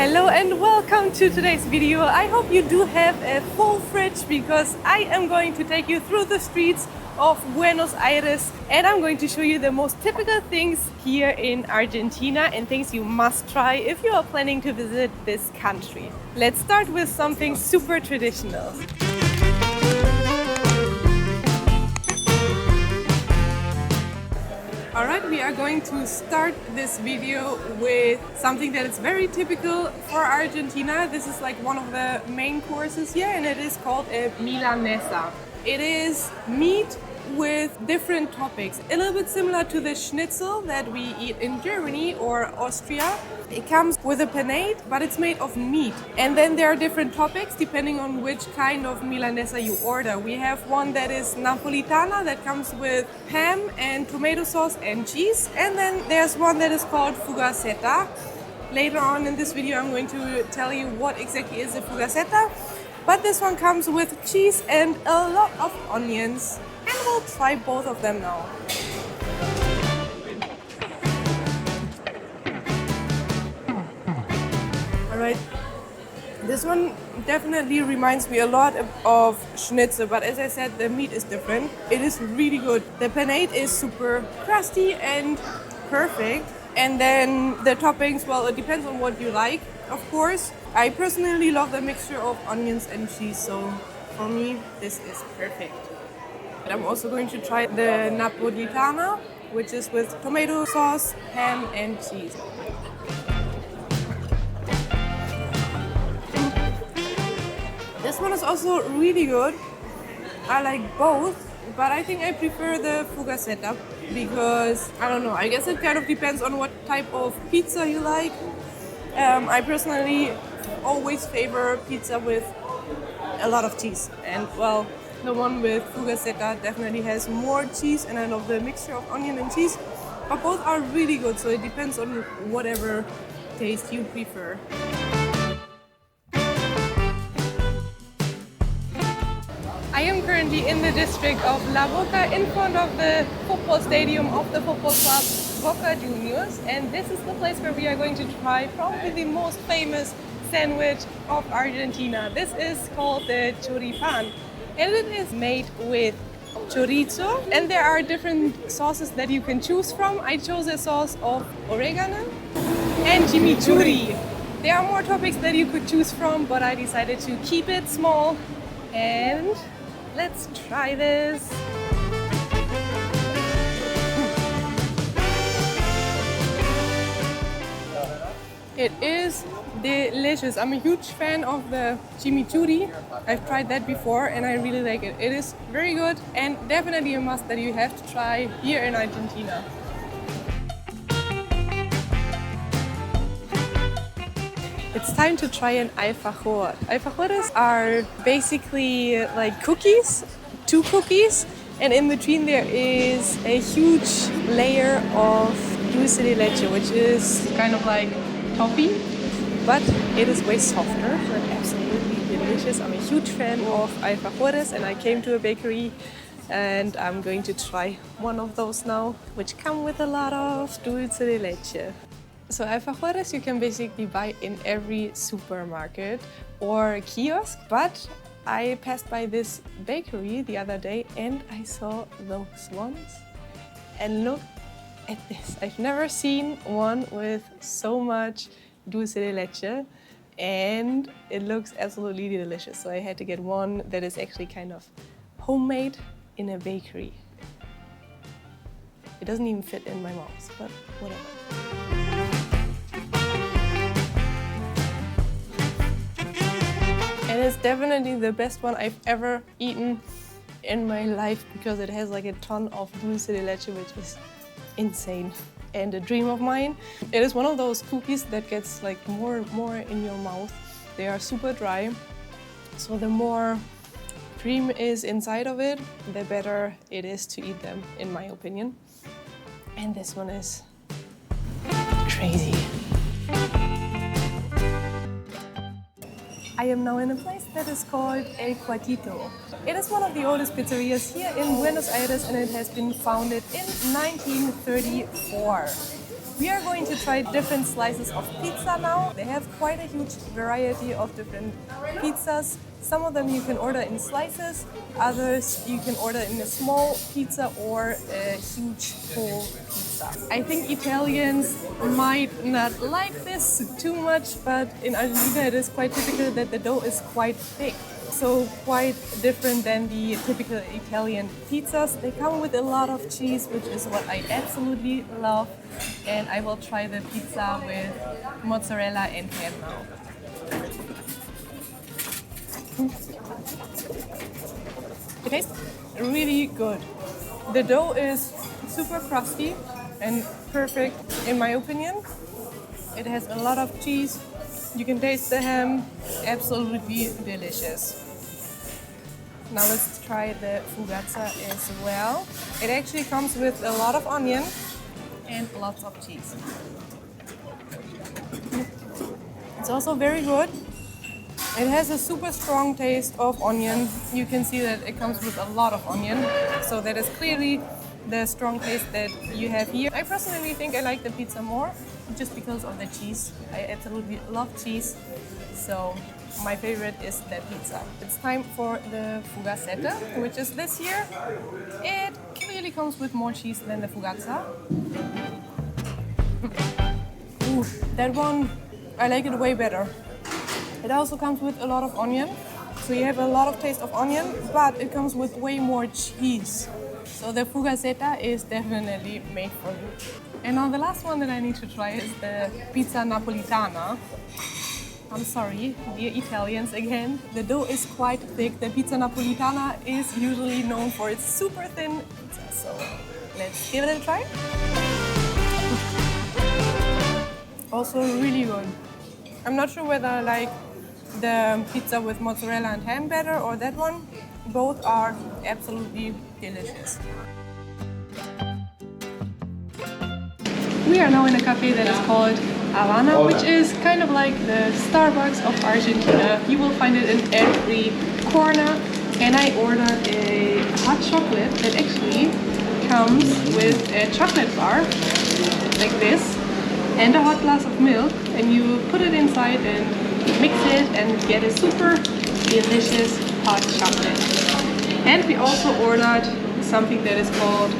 Hello and welcome to today's video. I hope you do have a full fridge because I am going to take you through the streets of Buenos Aires and I'm going to show you the most typical things here in Argentina and things you must try if you are planning to visit this country. Let's start with something super traditional. Alright, we are going to start this video with something that is very typical for Argentina. This is like one of the main courses here and it is called a Milanesa. It is meat with different toppings, a little bit similar to the schnitzel that we eat in Germany or Austria. It comes with a panade, but it's made of meat. And then there are different toppings depending on which kind of Milanesa you order. We have one that is Napolitana that comes with ham and tomato sauce and cheese. And then there's one that is called Fugazzetta. Later on in this video I'm going to tell you what exactly is a Fugazzetta. But this one comes with cheese and a lot of onions. And we'll try both of them now. Alright, this one definitely reminds me a lot of schnitzel, but as I said, the meat is different. It is really good. The panade is super crusty and perfect. And then the toppings, well, it depends on what you like, of course. I personally love the mixture of onions and cheese, so for me, this is perfect. And I'm also going to try the Napolitana, which is with tomato sauce, ham and cheese. This one is also really good. I like both, but I think I prefer the Fugazzetta because, I don't know, I guess it kind of depends on what type of pizza you like. I personally always favor pizza with a lot of cheese, and well, the one with Fugazzetta definitely has more cheese, and I love the mixture of onion and cheese. But both are really good, so it depends on whatever taste you prefer. I am currently in the district of La Boca in front of the football stadium of the football club Boca Juniors, and this is the place where we are going to try probably the most famous sandwich of Argentina. This is called the Choripan. And it is made with chorizo, and there are different sauces that you can choose from. I chose a sauce of oregano and chimichurri. There are more topics that you could choose from, but I decided to keep it small. And let's try this. It is delicious. I'm a huge fan of the chimichurri. I've tried that before and I really like it. It is very good and definitely a must that you have to try here in Argentina. It's time to try an alfajor. Alfajores are basically like cookies, two cookies, and in between there is a huge layer of dulce de leche, which is kind of like toffee, but it is way softer and absolutely delicious. I'm a huge fan of alfajores and I came to a bakery and I'm going to try one of those now, which come with a lot of dulce de leche. So alfajores you can basically buy in every supermarket or kiosk, but I passed by this bakery the other day and I saw those ones. And look at this. I've never seen one with so much dulce de leche and it looks absolutely delicious. So I had to get one that is actually kind of homemade in a bakery. It doesn't even fit in my mouth, but whatever. And it's definitely the best one I've ever eaten in my life because it has like a ton of dulce de leche, which is insane and a dream of mine. It is one of those cookies that gets like more and more in your mouth. They are super dry, so the more cream is inside of it, the better it is to eat them, in my opinion. And this one is crazy. I am now in a place that is called El Cuatito. It is one of the oldest pizzerias here in Buenos Aires and it has been founded in 1934. We are going to try different slices of pizza now. They have quite a huge variety of different pizzas. Some of them you can order in slices, others you can order in a small pizza or a huge whole pizza. I think Italians might not like this too much, but in Argentina it is quite typical that the dough is quite thick. So quite different than the typical Italian pizzas. They come with a lot of cheese, which is what I absolutely love. And I will try the pizza with mozzarella and ham now. It tastes really good. The dough is super crusty and perfect in my opinion. It has a lot of cheese. You can taste the ham, absolutely delicious. Now let's try the Fugazzetta as well. It actually comes with a lot of onion and lots of cheese. It's also very good. It has a super strong taste of onion. You can see that it comes with a lot of onion. So that is clearly the strong taste that you have here. I personally think I like the pizza more just because of the cheese. I absolutely love cheese. So my favorite is the pizza. It's time for the Fugazzetta, which is this here. It clearly comes with more cheese than the Fugazzetta. Ooh, that one, I like it way better. It also comes with a lot of onion. So you have a lot of taste of onion, but it comes with way more cheese. So the Fugazzetta is definitely made for you. And now the last one that I need to try is the pizza napolitana. I'm sorry, dear Italians again. The dough is quite thick. The pizza napolitana is usually known for its super thin pizza. So let's give it a try. Also really good. I'm not sure whether I like the pizza with mozzarella and ham better or that one. Both are absolutely delicious. We are now in a cafe that is called Aana, which is kind of like the Starbucks of Argentina. You will find it in every corner. And I ordered a hot chocolate that actually comes with a chocolate bar, like this, and a hot glass of milk. And you put it inside and mix it and get a super delicious hot chocolate. And we also ordered something that is called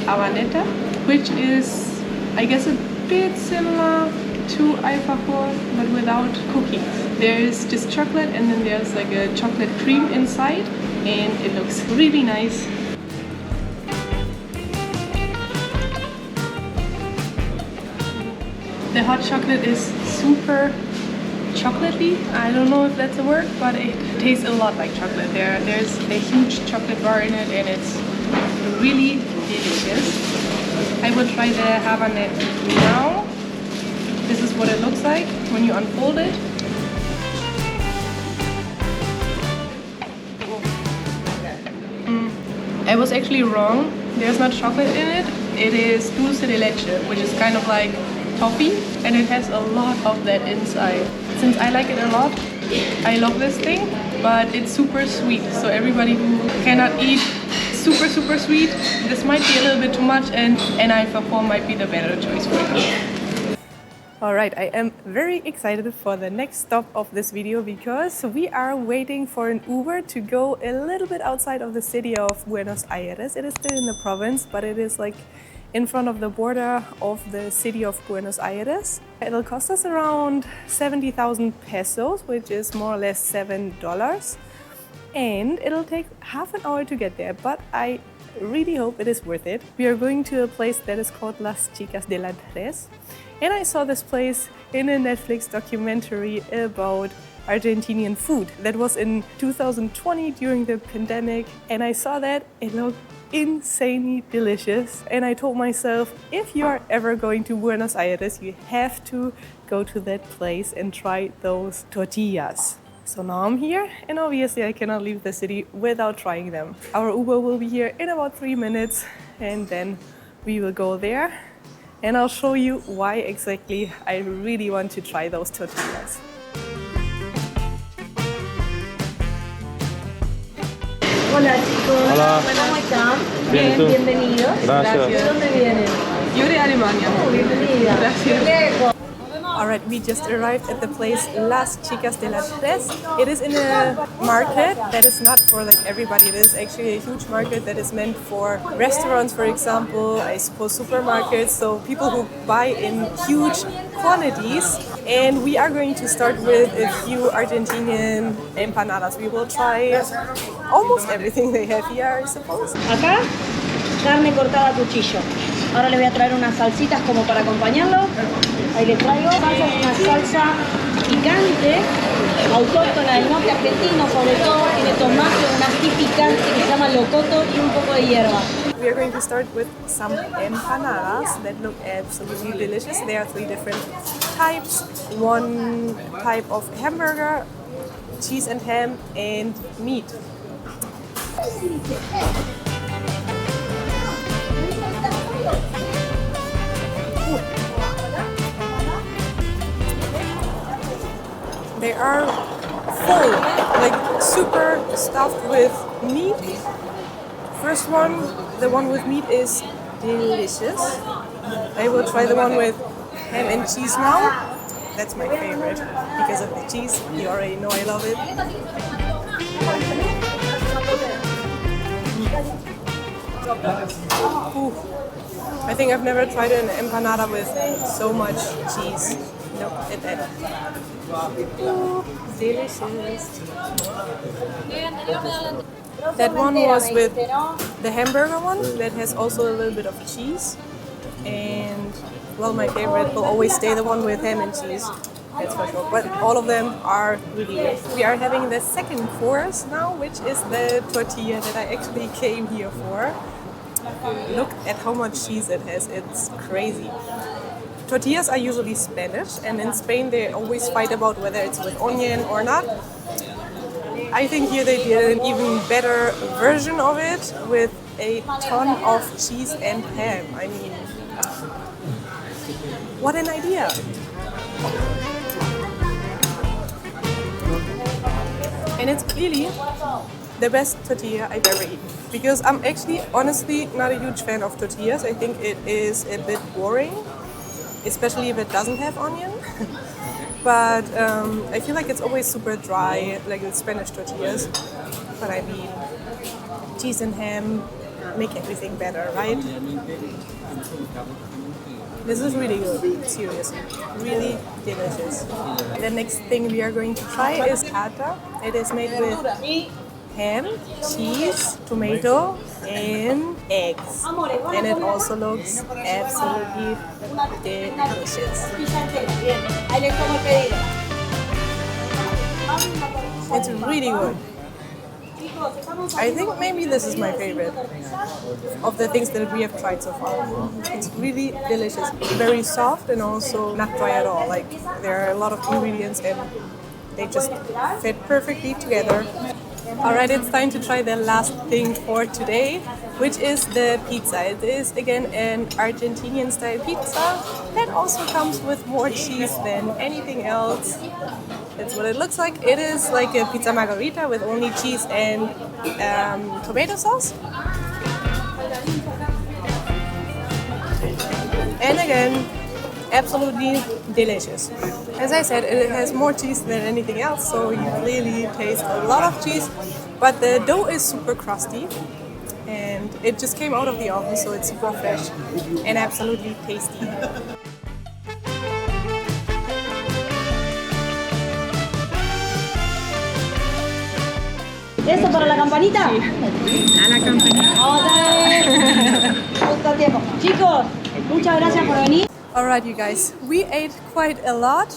Habaneta, which is, I guess, a bit similar to Alfajor, but without cookies. There's just chocolate and then there's like a chocolate cream inside, and it looks really nice. The hot chocolate is super chocolatey. I don't know if that's a word, but it tastes a lot like chocolate. There's a huge chocolate bar in it and it's really delicious. I will try the Habanero now. This is what it looks like when you unfold it. I was actually wrong. There's not chocolate in it. It is dulce de leche, which is kind of like toffee, and it has a lot of that inside. Since I like it a lot, I love this thing, but it's super sweet. So everybody who cannot eat super sweet, this might be a little bit too much, and Alfajor might be the better choice for you. Alright, I am very excited for the next stop of this video because we are waiting for an Uber to go a little bit outside of the city of Buenos Aires. It is still in the province, but it is like in front of the border of the city of Buenos Aires. It'll cost us around 70,000 pesos, which is more or less $7. And it'll take half an hour to get there, but I really hope it is worth it. We are going to a place that is called Las Chicas de la Tres. And I saw this place in a Netflix documentary about Argentinian food that was in 2020 during the pandemic. And I saw that it looked insanely delicious. And I told myself, if you are ever going to Buenos Aires, you have to go to that place and try those tortillas. So now I'm here, and obviously I cannot leave the city without trying them. Our Uber will be here in about 3 minutes, and then we will go there. And I'll show you why exactly I really want to try those tortillas. Hola chicos, Hola. ¿cómo están? Bien, ¿y tú? Bienvenidos. Gracias. ¿De dónde vienen? Jure Alemania. Oh, bienvenida. Gracias. Alright, we just arrived at the place Las Chicas de la Tres. It is in a market that is not for like everybody. It is actually a huge market that is meant for restaurants, for example, I suppose supermarkets, so people who buy in huge quantities. And we are going to start with a few Argentinian empanadas. We will try almost everything they have here, I suppose. Acá, carne cortada a cuchillo. Ahora les voy a traer unas salsitas como para acompañarlo. Ahí les traigo. Salsa es una salsa picante, autóctona del norte argentino, sobre todo tiene tomate, una ají picante que se llama locoto y un poco de hierba. We are going to start with some empanadas that look absolutely delicious. There are 3 different types. One type of hamburger, cheese and ham, and meat. They are full, like super stuffed with meat. First one, the one with meat is delicious. I will try the one with ham and cheese now. That's my favorite because of the cheese. You already know I love it. Ooh. I think I've never tried an empanada with so much cheese. No, it didn't. Ooh, delicious. That one was with the hamburger one that has also a little bit of cheese. And, well, my favorite will always stay the one with ham and cheese. That's for sure. But all of them are really good. We are having the second course now, which is the tortilla that I actually came here for. Look at how much cheese it has. It's crazy. Tortillas are usually Spanish, and in Spain they always fight about whether it's with onion or not. I think here they did an even better version of it with a ton of cheese and ham. I mean, what an idea! And it's clearly the best tortilla I've ever eaten. Because I'm actually, honestly, not a huge fan of tortillas. I think it is a bit boring, especially if it doesn't have onion. But I feel like it's always super dry, like with Spanish tortillas. But I mean, cheese and ham make everything better, right? This is really good, seriously, really delicious. The next thing we are going to try is pata. It is made with ham, cheese, tomato, and eggs. And it also looks absolutely delicious. It's really good. I think maybe this is my favorite of the things that we have tried so far. It's really delicious, very soft and also not dry at all. Like there are a lot of ingredients and they just fit perfectly together. Alright, it's time to try the last thing for today, which is the pizza. It is again an Argentinian style pizza that also comes with more cheese than anything else. That's what it looks like. It is like a pizza margarita with only cheese and tomato sauce. And again, absolutely delicious. As I said, it has more cheese than anything else, so you clearly taste a lot of cheese. But the dough is super crusty, and it just came out of the oven, so it's super fresh and absolutely tasty. ¿Eso para la campanita? Sí. A la campanita. Vamos a justo a tiempo. Chicos, muchas gracias por venir. Alright, you guys, we ate quite a lot.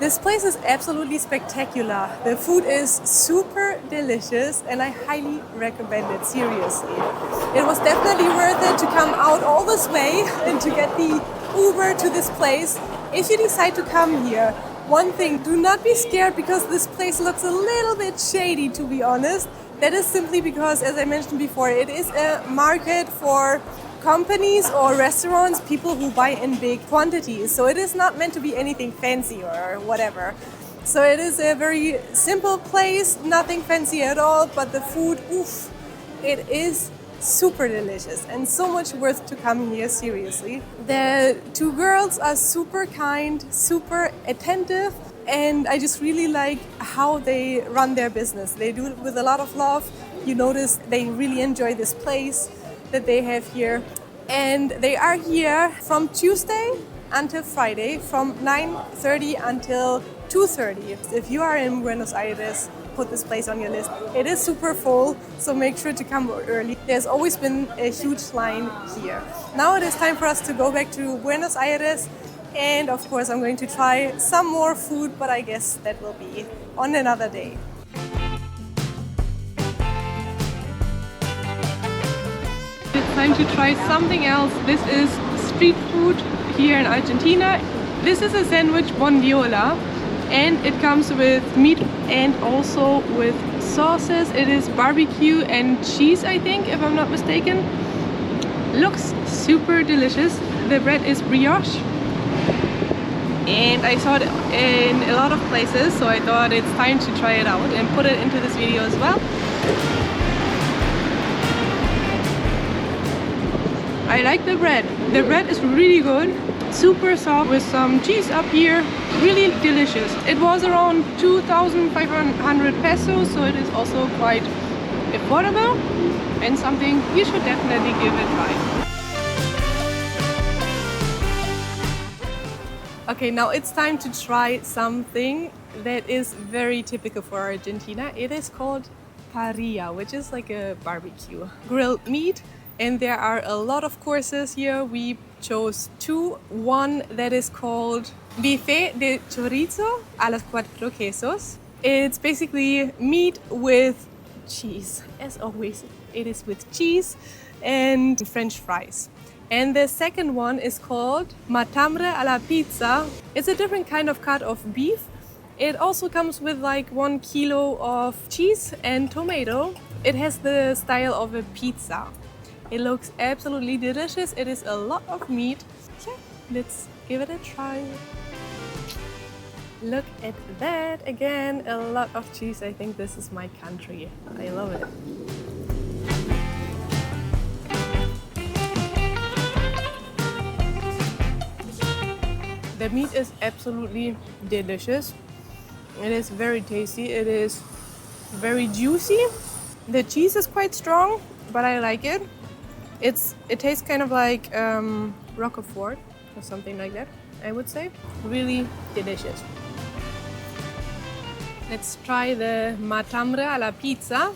This place is absolutely spectacular. The food is super delicious and I highly recommend it, seriously. It was definitely worth it to come out all this way and to get the Uber to this place. If you decide to come here, one thing, do not be scared because this place looks a little bit shady, to be honest. That is simply because, as I mentioned before, it is a market for companies or restaurants, people who buy in big quantities. So it is not meant to be anything fancy or whatever. So it is a very simple place, nothing fancy at all, but the food, oof, it is super delicious and so much worth to come here, seriously. The two girls are super kind, super attentive, and I just really like how they run their business. They do it with a lot of love. You notice they really enjoy this place that they have here. And they are here from Tuesday until Friday, from 9:30 until 2:30. If you are in Buenos Aires, put this place on your list. It is super full, so make sure to come early. There's always been a huge line here. Now it is time for us to go back to Buenos Aires, and of course I'm going to try some more food, but I guess that will be on another day. It's time to try something else. This is street food here in Argentina. This is a sandwich Bondola, and it comes with meat and also with sauces. It is barbecue and cheese, I think, if I'm not mistaken. Looks super delicious. The bread is brioche, and I saw it in a lot of places, so I thought it's time to try it out and put it into this video as well. I like the bread. The bread is really good, super soft with some cheese up here, really delicious. It was around 2,500 pesos, so it is also quite affordable and something you should definitely give a try. Okay, now it's time to try something that is very typical for Argentina. It is called Parrilla, which is like a barbecue. Grilled meat. And there are a lot of courses here. We chose two. One that is called Bife de Chorizo a los cuatro quesos. It's basically meat with cheese. As always, it is with cheese and French fries. And the second one is called Matambre a la pizza. It's a different kind of cut of beef. It also comes with like 1 kilo of cheese and tomato. It has the style of a pizza. It looks absolutely delicious. It is a lot of meat. Yeah, let's give it a try. Look at that again, a lot of cheese. I think this is my country. I love it. The meat is absolutely delicious. It is very tasty. It is very juicy. The cheese is quite strong, but I like it. It tastes kind of like Roquefort or something like that, I would say. Really delicious. Let's try the matambre a la pizza.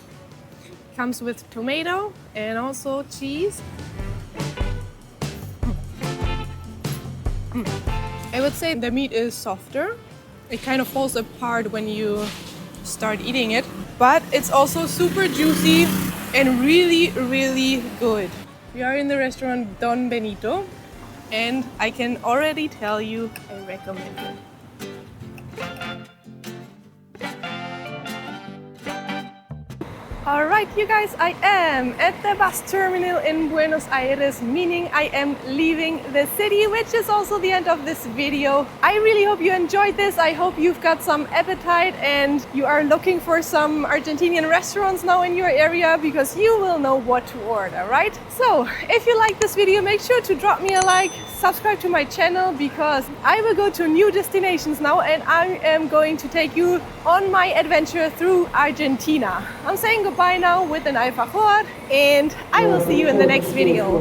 Comes with tomato and also cheese. I would say the meat is softer. It kind of falls apart when you start eating it, but it's also super juicy and really, really good. We are in the restaurant Don Benito, and I can already tell you I recommend it. Alright, you guys, I am at the bus terminal in Buenos Aires, meaning I am leaving the city, which is also the end of this video. I really hope you enjoyed this. I hope you've got some appetite and you are looking for some Argentinian restaurants now in your area, because you will know what to order, right? So, if you like this video, make sure to drop me a like, subscribe to my channel, because I will go to new destinations now and I am going to take you on my adventure through Argentina. I'm saying goodbye now with an alfajor, and I will see you in the next video.